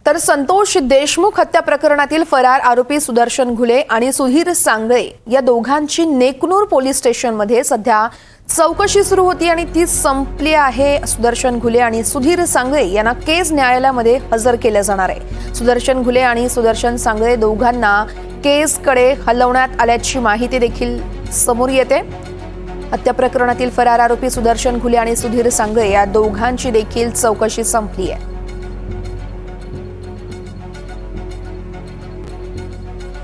तर संतोष देशमुख हत्या प्रकरणातील फरार आरोपी सुदर्शन घुले आणि सुधीर सांगळे या दोघांची नेकनूर पोलीस स्टेशनमध्ये सध्या चौकशी सुरू होती आणि ती संपली आहे। सुदर्शन घुले आणि सुधीर सांगळे यांना केस न्यायालयामध्ये हजर केले जाणार आहे। सुदर्शन घुले आणि सुदर्शन सांगळे दोघांना केसकडे हलवण्यात आल्याची माहिती देखील समोर येते। हत्या प्रकरणातील फरार आरोपी सुदर्शन घुले आणि सुधीर सांगळे या दोघांची देखील चौकशी संपली आहे।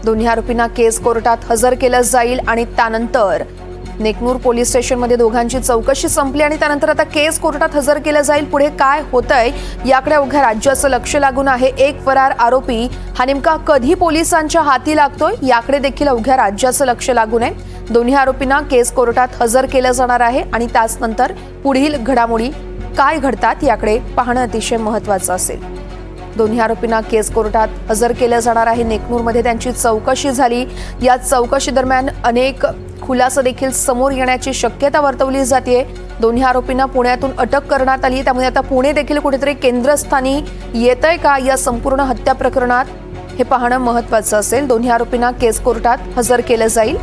दोन्ही आरोपींना केस कोर्टात हजर केलं जाईल आणि त्यानंतर नेकनूर पोलीस स्टेशनमध्ये दोघांची चौकशी संपली आणि त्यानंतर आता केस कोर्टात हजर केलं जाईल। पुढे काय होतंय याकडे अवघ्या राज्याचं लक्ष लागून आहे। एक फरार आरोपी हा नेमका कधी पोलिसांच्या हाती लागतोय याकडे देखील अवघ्या राज्याचं लक्ष लागून आहे। दोन्ही आरोपींना केस कोर्टात हजर केलं जाणार आहे आणि त्यानंतर पुढील घडामोडी काय घडतात याकडे पाहणं अतिशय महत्त्वाचं असेल। दोन्ही आरोपींना केस कोर्टात हजर केलं जाणार आहे। नेकनूरमध्ये त्यांची चौकशी झाली। या चौकशी दरम्यान अनेक खुलासे देखील समोर येण्याची शक्यता वर्तवली जाते। दोन्ही आरोपींना पुण्यातून अटक करण्यात आली, त्यामुळे आता पुणे देखील कुठेतरी केंद्रस्थानी येतंय का या संपूर्ण हत्या प्रकरणात हे पाहणं महत्त्वाचं असेल। दोन्ही आरोपींना केस कोर्टात हजर केलं जाईल।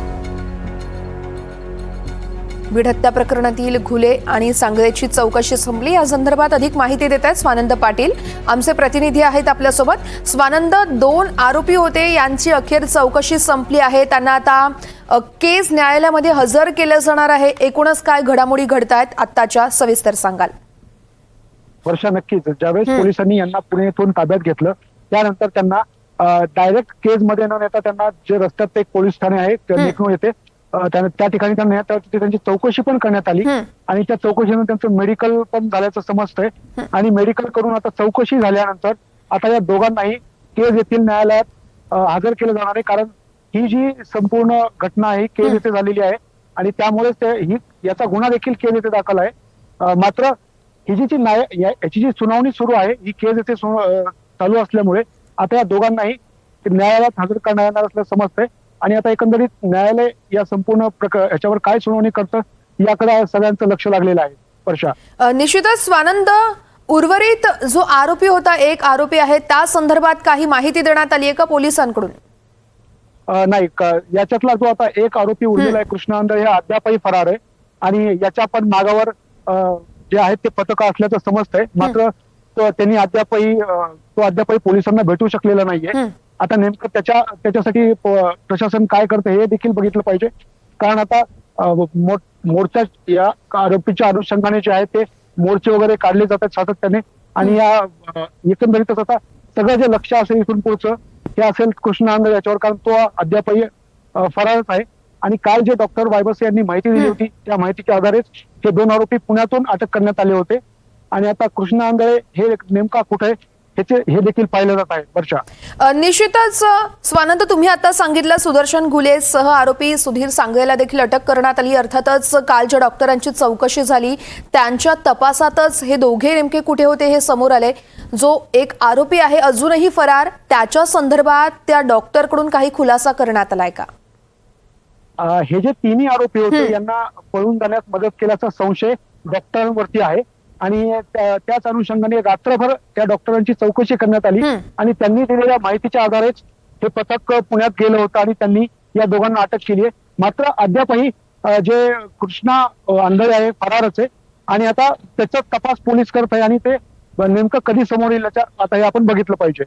बीड हत्या प्रकरणातील घुले आणि सांगळेची चौकशी संपली। या संदर्भात अधिक माहिती देत आहेत स्वानंद पाटील, आमचे प्रतिनिधी आहेत आपल्यासोबत। स्वानंद, दोन आरोपी होते, यांची अखेर चौकशी संपली आहे, त्यांना आता केस न्यायालयामध्ये हजर केलं जाणार आहे। एकूणच काय घडामोडी घडतायत आत्ताच्या सविस्तर सांगाल? वर्षा, नक्कीच ज्यावेळेस पोलिसांनी यांना पुण्यातून ताब्यात घेतलं त्यानंतर त्यांना डायरेक्ट केस मध्ये न नेता त्यांना जे रस्त्यात एक पोलीस ठाणे आहे नेकनूर येथे त्या ठिकाणी त्यांना त्यांची चौकशी पण करण्यात आली आणि त्या चौकशीनं त्यांचं मेडिकल पण झाल्याचं समजतंय आणि मेडिकल करून आता चौकशी झाल्यानंतर आता या दोघांनाही केस येथील न्यायालयात हजर केलं जाणार आहे। कारण ही जी संपूर्ण घटना आहे केस येथे झालेली आहे आणि त्यामुळेच ही याचा गुन्हा देखील केस येथे दाखल आहे। मात्र ही याची जी सुनावणी सुरू आहे ही केस येथे चालू असल्यामुळे आता या दोघांनाही न्यायालयात हजर करण्यात येणार असल्याचं समजतंय आणि आता एकंदरीत न्यायालय या संपूर्ण याच्यावर काय सुनावणी करतं याकडे सगळ्यांचं लक्ष लागलेलं आहे। वर्षा, निश्चितच स्वानंद, उर्वरित जो आरोपी होता, एक आरोपी आहे, त्या संदर्भात काही माहिती देण्यात आली आहे का पोलिसांकडून? नाही, याच्यातला जो आता एक आरोपी उरलेला आहे कृष्णा आंधळे हे अद्यापही फरार आहे आणि याच्या पण मागावर जे आहेत ते पथक असल्याचं समजतंय। मात्र त्यांनी अद्यापही पोलिसांना भेटू शकलेला नाहीये। आता नेमकं त्याच्यासाठी प्रशासन काय करतं हे देखील बघितलं पाहिजे। कारण आता मोर्चा या आरोपीच्या अनुषंगाने जे आहे ते मोर्चे वगैरे काढले जातात सातत्याने आणि या एकंदरीतच आता सगळं जे लक्ष असेल इथून पुढचं ते असेल कृष्णा आंधळे याच्यावर, कारण तो अद्यापही फरारच आहे। आणि काल जे डॉक्टर वायबस यांनी माहिती दिली होती त्या माहितीच्या आधारेच हे दोन आरोपी पुण्यातून अटक करण्यात आले होते आणि आता कृष्णा आंधळे हे नेमका कुठे हे देखील पाहिलं जात आहे। वर्षा, निश्चितच स्वानंद, तुम्ही आता सांगितलं सुदर्शन घुले सह आरोपी सुधीर सांगळेला देखील अटक करण्यात आली। अर्थातच काल ज्या डॉक्टरांची चौकशी झाली त्यांच्या तपासातच हे दोघे नेमके कुठे होते हे समोर आले। जो एक आरोपी आहे अजूनही फरार, त्याच्या संदर्भात त्या डॉक्टरकडून काही खुलासा करण्यात आलाय का? हे जे तिन्ही आरोपी होते यांना पळून जाण्यास मदत केल्याचा संशय डॉक्टरांवरती आहे आणि त्याच अनुषंगाने रात्रभर त्या डॉक्टरांची चौकशी करण्यात आली आणि त्यांनी दिलेल्या माहितीच्या आधारेच हे पथक पुण्यात गेलं होतं आणि त्यांनी या दोघांना अटक केली आहे। मात्र अद्यापही जे कृष्णा आंधळे आहे फरारच आहे आणि आता त्याचा तपास पोलीस करत आहे आणि ते नेमकं कधी समोर येईल आता हे आपण बघितलं पाहिजे।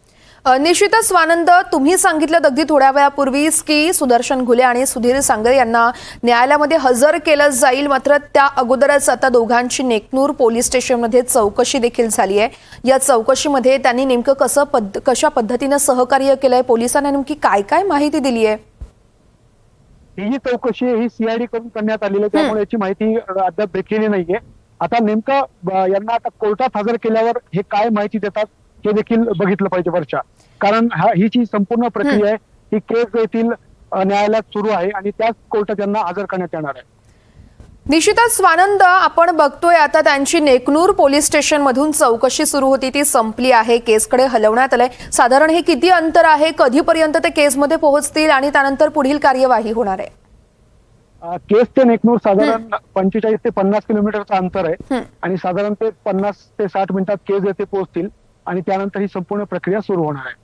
निश्चितच स्वानंद, तुम्ही सांगितलं अगदी थोड्या वेळापूर्वीच की सुदर्शन घुले आणि सुधीर सांगळे यांना न्यायालयामध्ये हजर केलं जाईल। मात्र त्या अगोदरच आता दोघांची नेकनूर पोलीस स्टेशनमध्ये चौकशी देखील झाली आहे। या चौकशीमध्ये त्यांनी नेमकं कशा पद्धतीनं सहकार्य केलंय, पोलिसांना नेमकी काय काय माहिती दिली आहे? ही चौकशी ही सीआयडी करून करण्यात आलेली आहे, त्यामुळे याची माहिती अद्याप भेटलेली नाहीये। आता नेमकं यांना आता कोर्टात हजर केल्यावर हे काय माहिती देतात हे देखील बघितलं पाहिजे। वर्षा, कारण ही जी संपूर्ण प्रक्रिया आहे ही केस येथील न्यायालयात सुरू आहे आणि त्याच कोर्टात यांना हजर करण्यात येणार आहे। निश्चितच स्वानंद, आपण बघतोय आता त्यांची नेकनूर पोलीस स्टेशन मधून चौकशी सुरू होती, ती संपली आहे, केसकडे हलवण्यात आलंय। साधारण हे किती अंतर आहे, कधीपर्यंत ते केसमध्ये पोहोचतील आणि त्यानंतर पुढील कार्यवाही होणार आहे? केस ते नेकनूर साधारण 45 ते 50 किलोमीटरचं अंतर आहे आणि साधारण ते 50 ते 60 मिनिटात केस येथे पोहोचतील आणि त्यानंतर ही संपूर्ण प्रक्रिया सुरू होणार आहे.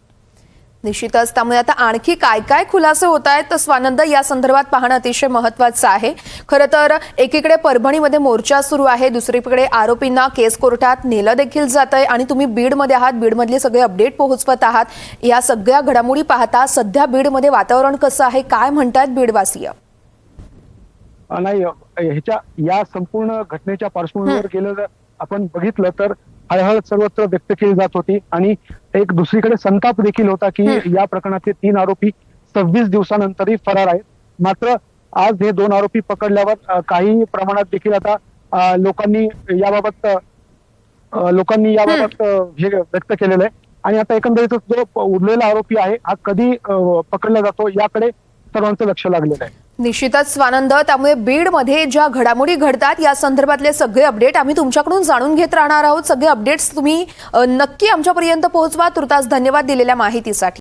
निश्चितच. त्यामुळे आता आणखी काय काय खुलासे होत आहेत तर स्वानंद या संदर्भात पाहणं अतिशय महत्त्वाचं आहे. खरं तर एकीकडे परभणीमध्ये मोर्चा सुरू आहे, दुसरीकडे आरोपींना केस कोर्टात नेलं देखील जात आहे आणि तुम्ही बीडमध्ये आहात, बीडमधले सगळे अपडेट पोहोचवत आहात. या सगळ्या घडामोडी पाहता सध्या बीडमध्ये वातावरण कसं आहे, काय म्हणतायत बीडवासीय? नाही, ह्याच्या या संपूर्ण घटनेच्या पार्श्वभूमीवर गेलं जर आपण बघितलं तर हळहळ सर्वत्र व्यक्त केली जात होती आणि एक दुसरीकडे संताप देखील होता की या प्रकरणाचे 3 आरोपी 26 दिवसानंतरही फरार आहेत. मात्र आज हे 2 आरोपी पकडल्यावर काही प्रमाणात देखील आता लोकांनी याबाबत हे व्यक्त केलेलं आहे आणि आता एकंदरीत जो उरलेला आरोपी आहे हा कधी पकडला जातो याकडे सर्वांचं लक्ष लागलेलं आहे. निश्चितच स्वानंद. त्यामुळे बीडमध्ये ज्या घडामोडी घडतात या संदर्भातले सगळे अपडेट आम्ही तुमच्याकडून जाणून घेत राहणार आहोत. सगळे अपडेट्स तुम्ही नक्की आमच्यापर्यंत पोहोचवा. तुर्तास धन्यवाद दिलेल्या माहितीसाठी.